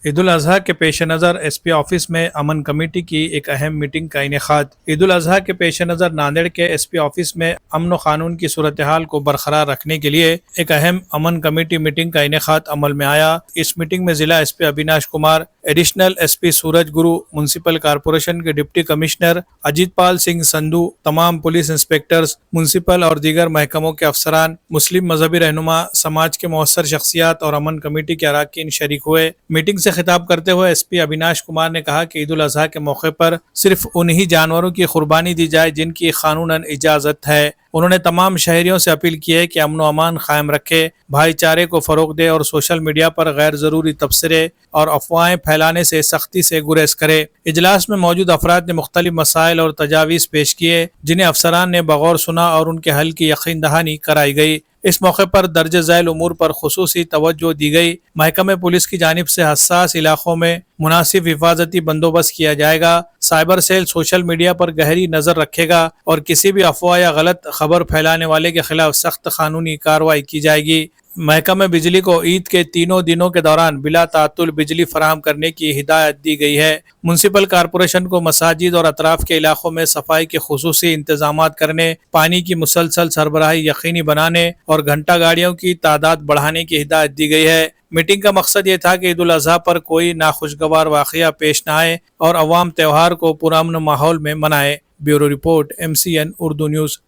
عید الاضحیٰ کے پیش نظر ایس پی آفس میں امن کمیٹی کی ایک اہم میٹنگ کا انعقاد۔ عید الاضحیٰ کے پیش نظر ناندیڑ کے ایس پی آفس میں امن و قانون کی صورتحال کو برقرار رکھنے کے لیے ایک اہم امن کمیٹی میٹنگ کا انعقاد عمل میں آیا۔ اس میٹنگ میں ضلع S P Avinash Kumar, additional S P سورج گرو، میونسپل کارپوریشن کے ڈپٹی کمشنر اجیت پال سنگھ سندھو، تمام پولیس انسپکٹرز، میونسپل اور دیگر محکموں کے افسران، مسلم مذہبی رہنما، سماج کے مؤثر شخصیات اور امن کمیٹی کے اراکین شریک ہوئے۔ میٹنگ سے خطاب کرتے ہوئے ایس پی اویناش کمار نے کہا کہ عید الاضحیٰ کے موقع پر صرف انہی جانوروں کی قربانی دی جائے جن کی قانوناً اجازت ہے۔ انہوں نے تمام شہریوں سے اپیل کی ہے کہ امن و امان قائم رکھے، بھائی چارے کو فروغ دے اور سوشل میڈیا پر غیر ضروری تبصرے اور افواہیں پھیلانے سے سختی سے گریز کرے۔ اجلاس میں موجود افراد نے مختلف مسائل اور تجاویز پیش کیے جنہیں افسران نے بغور سنا اور ان کے حل کی یقین دہانی کرائی گئی۔ اس موقع پر درج ذیل امور پر خصوصی توجہ دی گئی۔ محکمہ پولیس کی جانب سے حساس علاقوں میں مناسب حفاظتی بندوبست کیا جائے گا۔ سائبر سیل سوشل میڈیا پر گہری نظر رکھے گا اور کسی بھی افواہ یا غلط خبر پھیلانے والے کے خلاف سخت قانونی کارروائی کی جائے گی۔ محکمہ بجلی کو عید کے تینوں دنوں کے دوران بلا تعطل بجلی فراہم کرنے کی ہدایت دی گئی ہے۔ میونسپل کارپوریشن کو مساجد اور اطراف کے علاقوں میں صفائی کے خصوصی انتظامات کرنے، پانی کی مسلسل سربراہی یقینی بنانے اور گھنٹا گاڑیوں کی تعداد بڑھانے کی ہدایت دی گئی ہے۔ میٹنگ کا مقصد یہ تھا کہ عید الاضحیٰ پر کوئی ناخوشگوار واقعہ پیش نہ آئے اور عوام تہوار کو پرامن ماحول میں منائے۔ Bureau report MCN Urdu news.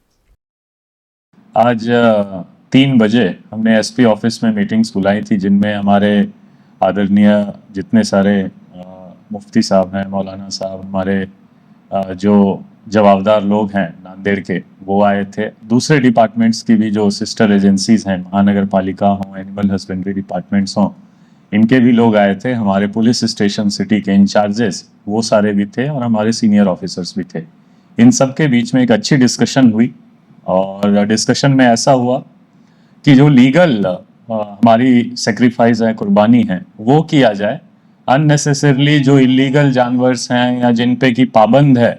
آج 3 بجے ہم نے ایس پی آفس میں میٹنگز بلائی تھی جن میں ہمارے آدرنیہ جتنے سارے مفتی صاحب ہیں، مولانا صاحب، ہمارے جو جوابدار لوگ ہیں ناندیڑ کے، وہ آئے تھے۔ دوسرے ڈپارٹمنٹس کی بھی جو سسٹر ایجنسیز ہیں، مہانگر پالیکا ہوں، اینیمل ہسبینڈری ڈپارٹمنٹس ہوں، ان کے بھی لوگ آئے تھے۔ ہمارے پولیس اسٹیشن سٹی کے انچارجز وہ سارے بھی تھے اور ہمارے سینئر آفیسرز بھی تھے۔ ان سب کے بیچ میں ایک اچھی ڈسکشن ہوئی اور ڈسکشن میں ایسا ہوا کہ جو لیگل ہماری سیکریفائز ہے، قربانی ہے، وہ کیا جائے۔ اننیسیسرلی جو اللیگل جانورز ہیں یا جن پہ کی پابند ہے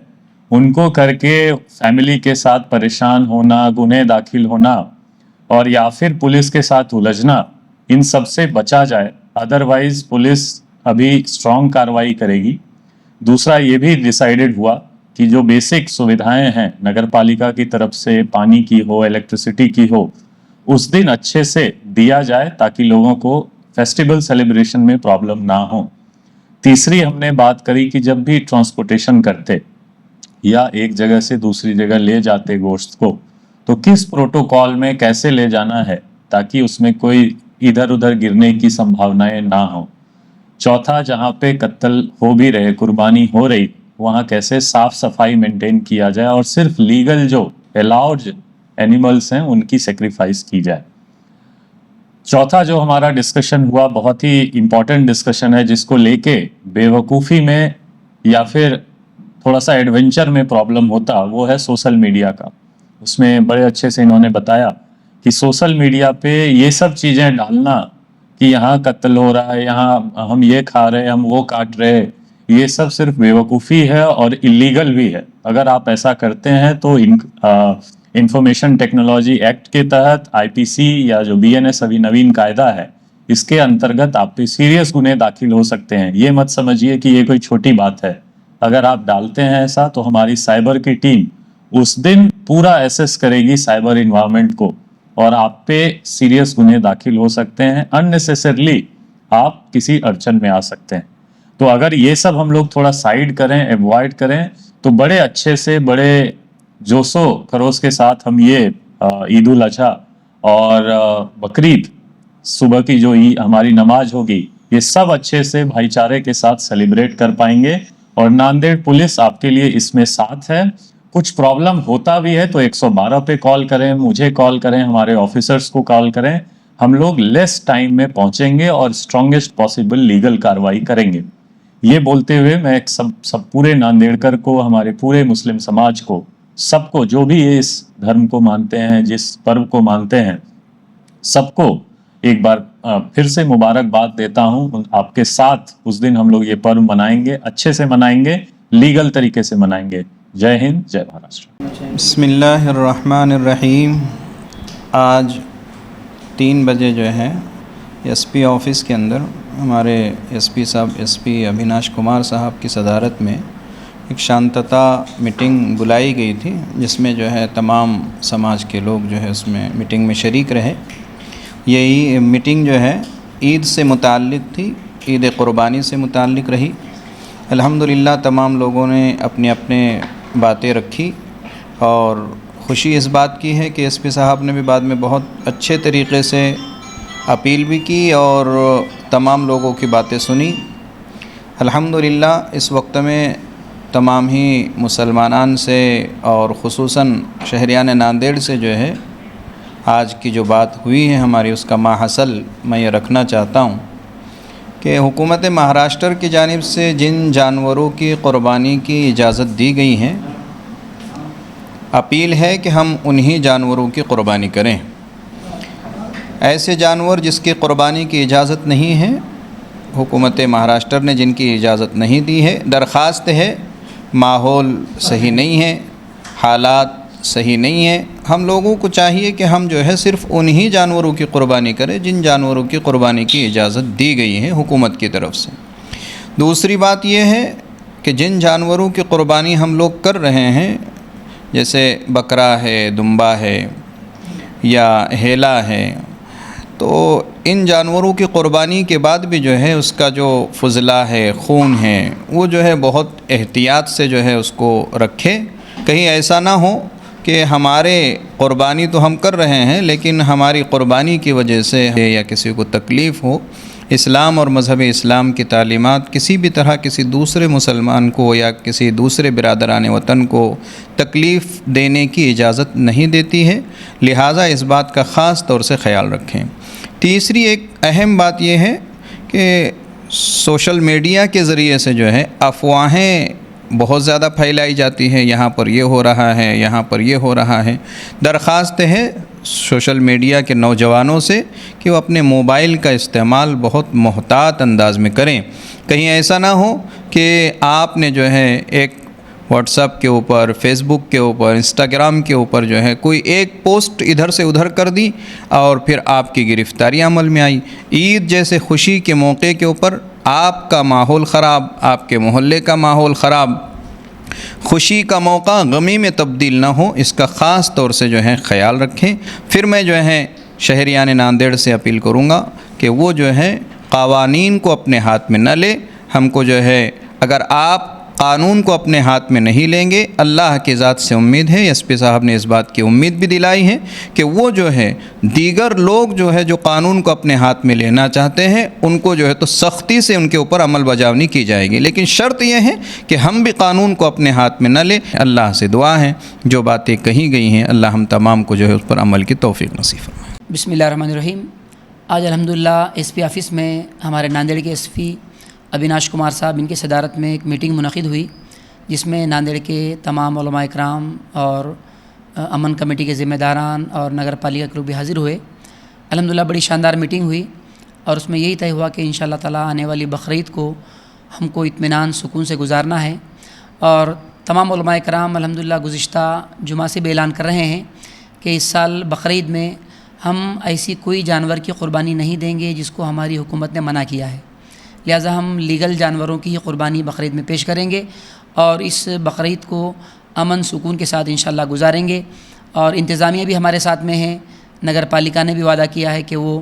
ان کو کر کے فیملی کے ساتھ پریشان ہونا، گناہ داخل ہونا اور یا پھر پولیس کے ساتھ الجھنا، ان سب سے بچا جائے۔ ادروائز پولیس ابھی اسٹرانگ کارروائی کرے گی۔ دوسرا یہ بھی ڈیسائیڈڈ ہوا کہ جو بیسک سویدھائیں ہیں نگر پالیکا کی طرف سے، پانی کی ہو، الیکٹریسٹی کی ہو، اس دن اچھے سے دیا جائے تاکہ لوگوں کو فیسٹیول سیلیبریشن میں پرابلم نہ ہو۔ تیسری ہم نے بات کری کہ جب بھی ٹرانسپورٹیشن کرتے یا ایک جگہ سے دوسری جگہ لے جاتے گوشت کو، تو کس پروٹوکول میں کیسے لے جانا ہے تاکہ اس میں کوئی ادھر ادھر گرنے کی سمبھاونائیں نہ ہوں۔ چوتھا، جہاں پہ قتل ہو بھی رہے، قربانی ہو رہی، وہاں کیسے صاف صفائی مینٹین کیا جائے اور صرف لیگل جو الاؤڈ اینیملز ہیں ان کی سیکریفائز کی جائے۔ چوتھا جو ہمارا ڈسکشن ہوا، بہت ہی امپورٹنٹ ڈسکشن ہے، جس کو لے کے بے وقوفی میں یا پھر تھوڑا سا ایڈونچر میں پرابلم ہوتا، وہ ہے سوشل میڈیا کا۔ اس میں بڑے اچھے سے انہوں نے بتایا کہ سوشل میڈیا پہ یہ سب چیزیں ڈالنا کہ یہاں قتل ہو رہا ہے، یہاں ہم یہ کھا رہے ہیں، ہم وہ کاٹ رہے ہیں، یہ سب صرف بے وقوفی ہے اور اللیگل بھی ہے۔ اگر آپ ایسا کرتے ہیں تو انفارمیشن ٹیکنالوجی ایکٹ کے تحت IPC یا جو BNS ابھی نوین قاعدہ ہے، اس کے انترگت آپ پہ سیریس گناہ داخل ہو سکتے ہیں۔ یہ مت سمجھیے کہ یہ کوئی چھوٹی بات ہے۔ اگر آپ ڈالتے ہیں ایسا تو ہماری سائبر کی ٹیم اس دن پورا ایسیس کرے گی سائبر انوائرمنٹ کو اور آپ پہ سیریس گناہ داخل ہو سکتے ہیں۔ اننیسیسرلی آپ کسی اڑچن میں آ سکتے ہیں۔ تو اگر یہ سب ہم لوگ تھوڑا سائیڈ کریں، ایوائڈ کریں، تو بڑے اچھے سے، بڑے جوش و خروش کے ساتھ ہم یہ عید الاضحیٰ اور بقرعید، صبح کی جو ہماری نماز ہوگی، یہ سب اچھے سے بھائی چارے کے ساتھ سیلیبریٹ کر پائیں گے۔ اور ناندیڑ پولیس آپ کے لیے اس میں ساتھ ہے۔ کچھ پرابلم ہوتا بھی ہے تو 112 پہ کال کریں، مجھے کال کریں، ہمارے آفیسرز کو کال کریں، ہم لوگ لیس ٹائم میں پہنچیں گے اور اسٹرانگسٹ پاسبل لیگل کارروائی کریں گے۔ یہ بولتے ہوئے میں سب پورے ناندیڑکر کو، ہمارے پورے مسلم سماج کو، سب کو، جو بھی اس دھرم کو مانتے ہیں، جس پرو کو مانتے ہیں، سب کو ایک بار پھر سے مبارکباد دیتا ہوں۔ آپ کے ساتھ اس دن ہم لوگ یہ پرو منائیں گے، اچھے سے منائیں گے، لیگل طریقے سے منائیں گے۔ جے ہند، جے مہاراشٹر۔ بسم اللہ الرحمن الرحیم۔ آج 3 بجے جو ہے SP آفس کے اندر ہمارے ایس پی صاحب ایس پی ابھیناش کمار صاحب کی صدارت میں ایک شانتتا میٹنگ بلائی گئی تھی، جس میں جو ہے تمام سماج کے لوگ جو ہے اس میں میٹنگ میں شریک رہے۔ یہی میٹنگ جو ہے عید سے متعلق تھی، عید قربانی سے متعلق رہی۔ الحمدللہ تمام لوگوں نے اپنے اپنے باتیں رکھی، اور خوشی اس بات کی ہے کہ ایس پی صاحب نے بھی بعد میں بہت اچھے طریقے سے اپیل بھی کی اور تمام لوگوں کی باتیں سنی۔ الحمدللہ اس وقت میں تمام ہی مسلمانان سے اور خصوصاً شہریان ناندیڑ سے جو ہے آج کی جو بات ہوئی ہے ہماری، اس کا ماحصل میں یہ رکھنا چاہتا ہوں کہ حکومت مہاراشٹر کی جانب سے جن جانوروں کی قربانی کی اجازت دی گئی ہے، اپیل ہے کہ ہم انہی جانوروں کی قربانی کریں۔ ایسے جانور جس کی قربانی کی اجازت نہیں ہے، حکومت مہاراشٹر نے جن کی اجازت نہیں دی ہے، درخواست ہے، ماحول صحیح نہیں ہے، حالات صحیح نہیں ہے، ہم لوگوں کو چاہیے کہ ہم جو ہے صرف انہی جانوروں کی قربانی کریں جن جانوروں کی قربانی کی اجازت دی گئی ہے حکومت کی طرف سے۔ دوسری بات یہ ہے کہ جن جانوروں کی قربانی ہم لوگ کر رہے ہیں، جیسے بکرا ہے، دمبا ہے یا ہیلا ہے، تو ان جانوروں کی قربانی کے بعد بھی جو ہے اس کا جو فضلہ ہے، خون ہے، وہ جو ہے بہت احتیاط سے جو ہے اس کو رکھے۔ کہیں ایسا نہ ہو کہ ہمارے قربانی تو ہم کر رہے ہیں لیکن ہماری قربانی کی وجہ سے یا کسی کو تکلیف ہو۔ اسلام اور مذہب اسلام کی تعلیمات کسی بھی طرح کسی دوسرے مسلمان کو یا کسی دوسرے برادران وطن کو تکلیف دینے کی اجازت نہیں دیتی ہے، لہٰذا اس بات کا خاص طور سے خیال رکھیں۔ تیسری ایک اہم بات یہ ہے کہ سوشل میڈیا کے ذریعے سے جو ہے افواہیں بہت زیادہ پھیلائی جاتی ہے، یہاں پر یہ ہو رہا ہے، یہاں پر یہ ہو رہا ہے۔ درخواست ہے سوشل میڈیا کے نوجوانوں سے کہ وہ اپنے موبائل کا استعمال بہت محتاط انداز میں کریں۔ کہیں ایسا نہ ہو کہ آپ نے جو ہے ایک واٹس ایپ کے اوپر، فیس بک کے اوپر، انسٹاگرام کے اوپر جو ہے کوئی ایک پوسٹ ادھر سے ادھر کر دی اور پھر آپ کی گرفتاری عمل میں آئی۔ عید جیسے خوشی کے موقع کے اوپر آپ کا ماحول خراب، آپ کے محلے کا ماحول خراب، خوشی کا موقع غمی میں تبدیل نہ ہو، اس کا خاص طور سے جو ہے خیال رکھیں۔ پھر میں جو ہے شہریان ناندیڑ سے اپیل کروں گا کہ وہ جو ہے قوانین کو اپنے ہاتھ میں نہ لے۔ ہم کو جو ہے اگر آپ قانون کو اپنے ہاتھ میں نہیں لیں گے، اللہ کی ذات سے امید ہے، ایس پی صاحب نے اس بات کی امید بھی دلائی ہے کہ وہ جو ہے دیگر لوگ جو ہے جو قانون کو اپنے ہاتھ میں لینا چاہتے ہیں ان کو جو ہے تو سختی سے ان کے اوپر عمل بجاونی کی جائے گی، لیکن شرط یہ ہے کہ ہم بھی قانون کو اپنے ہاتھ میں نہ لیں۔ اللہ سے دعا ہے جو باتیں کہی گئی ہیں اللہ ہم تمام کو جو ہے اس پر عمل کی توفیق نصیب فرمائے۔ بسم اللہ الرحمن الرحیم۔ آج الحمدللہ ایس پی آفس میں ہمارے ناندیڑ کے ایس پی ابھیناش کمار صاحب ان کی صدارت میں ایک میٹنگ منعقد ہوئی، جس میں ناندیڑ کے تمام علماء اکرام اور امن کمیٹی کے ذمہ داران اور نگر پالیکا کے لوگ بھی حاضر ہوئے۔ الحمدللہ بڑی شاندار میٹنگ ہوئی اور اس میں یہی طے ہوا کہ انشاءاللہ تعالیٰ آنے والی بقرعید کو ہم کو اطمینان سکون سے گزارنا ہے، اور تمام علماء اکرام الحمدللہ گزشتہ جمعہ سے بھی اعلان کر رہے ہیں کہ اس سال بقرعید میں ہم ایسی کوئی جانور کی قربانی نہیں دیں گے جس کو ہماری حکومت نے منع کیا ہے، لہٰذا ہم لیگل جانوروں کی ہی قربانی بقرعید میں پیش کریں گے اور اس بقرعید کو امن سکون کے ساتھ انشاءاللہ گزاریں گے۔ اور انتظامیہ بھی ہمارے ساتھ میں ہے، نگر پالیکا نے بھی وعدہ کیا ہے کہ وہ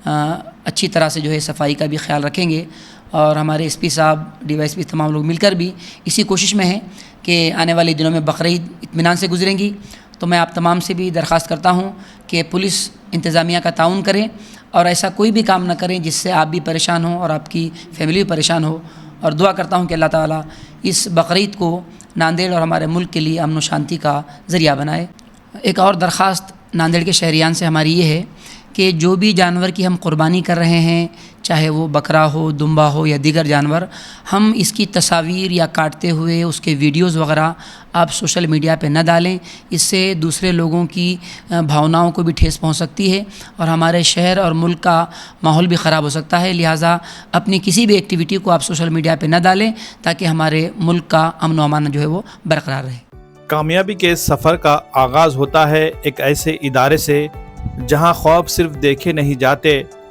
اچھی طرح سے جو ہے صفائی کا بھی خیال رکھیں گے، اور ہمارے ایس پی صاحب، ڈی وائی ایس پی تمام لوگ مل کر بھی اسی کوشش میں ہیں کہ آنے والے دنوں میں بقرعید اطمینان سے گزریں گی۔ تو میں آپ تمام سے بھی درخواست کرتا ہوں کہ پولیس انتظامیہ کا تعاون کریں اور ایسا کوئی بھی کام نہ کریں جس سے آپ بھی پریشان ہوں اور آپ کی فیملی بھی پریشان ہو، اور دعا کرتا ہوں کہ اللہ تعالیٰ اس بقرعید کو ناندیڑ اور ہمارے ملک کے لیے امن و شانتی کا ذریعہ بنائے۔ ایک اور درخواست ناندیڑ کے شہریان سے ہماری یہ ہے کہ جو بھی جانور کی ہم قربانی کر رہے ہیں، چاہے وہ بکرا ہو، دمبا ہو یا دیگر جانور، ہم اس کی تصاویر یا کاٹتے ہوئے اس کے ویڈیوز وغیرہ آپ سوشل میڈیا پہ نہ ڈالیں، اس سے دوسرے لوگوں کی بھاوناؤں کو بھی ٹھیس پہنچ سکتی ہے اور ہمارے شہر اور ملک کا ماحول بھی خراب ہو سکتا ہے، لہٰذا اپنی کسی بھی ایکٹیویٹی کو آپ سوشل میڈیا پہ نہ ڈالیں تاکہ ہمارے ملک کا امن و امان جو ہے وہ برقرار رہے۔ کامیابی کے سفر کا آغاز ہوتا ہے ایک ایسے ادارے سے جہاں خواب صرف دیکھے نہیں جاتے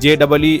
JEE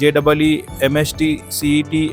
JEE, MHT, CET